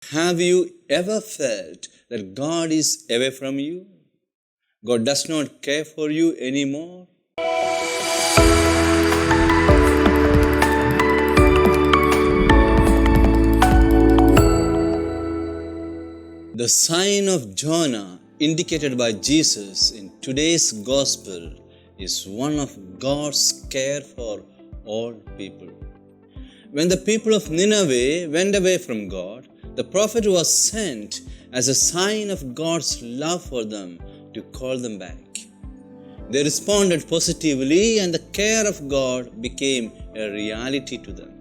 Have you ever felt that God is away from you? God does not care for you anymore? The sign of Jonah indicated by Jesus in today's gospel is one of God's care for all people. When the people of Nineveh went away from God, the prophet was sent as a sign of God's love for them to call them back. They responded positively, and the care of God became a reality to them.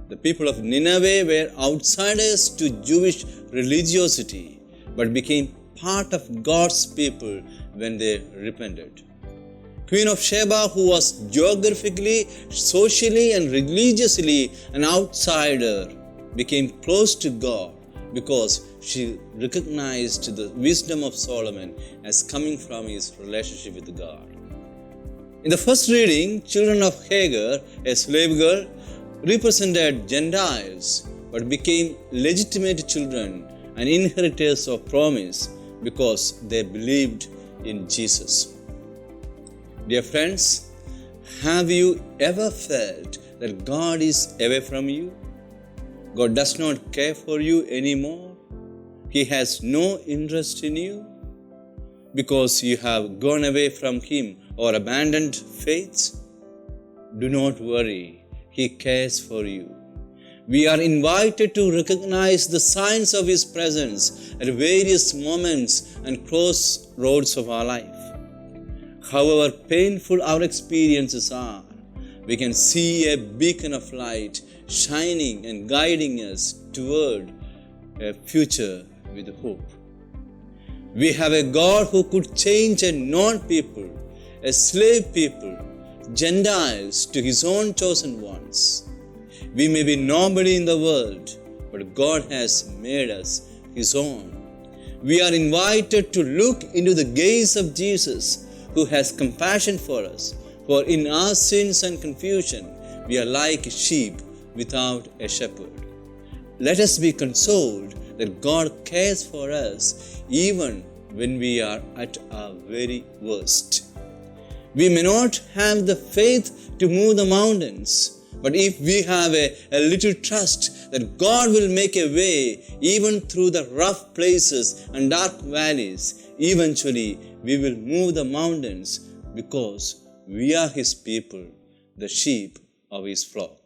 The people of Nineveh were outsiders to Jewish religiosity, but became part of God's people when they repented. Queen of Sheba, who was geographically, socially, and religiously an outsider, became close to God because she recognized the wisdom of Solomon as coming from his relationship with God. In the first reading, children of Hagar, a slave girl, represented Gentiles but became legitimate children and inheritors of promise because they believed in Jesus. Dear friends, have you ever felt that God is away from you? God does not care for you anymore? He has no interest in you because you have gone away from Him or abandoned faith? Do not worry. He cares for you. We are invited to recognize the signs of His presence at various moments and crossroads of our life. However painful our experiences are, we can see a beacon of light shining and guiding us toward a future with hope. We have a God who could change a non-people, a slave people, Gentiles to His own chosen ones. We may be nobody in the world, but God has made us His own. We are invited to look into the gaze of Jesus, who has compassion for us, for in our sins and confusion, we are like sheep without a shepherd. Let us be consoled that God cares for us even when we are at our very worst. We may not have the faith to move the mountains, but if we have a little trust that God will make a way even through the rough places and dark valleys, eventually we will move the mountains because we are His people, the sheep of His flock.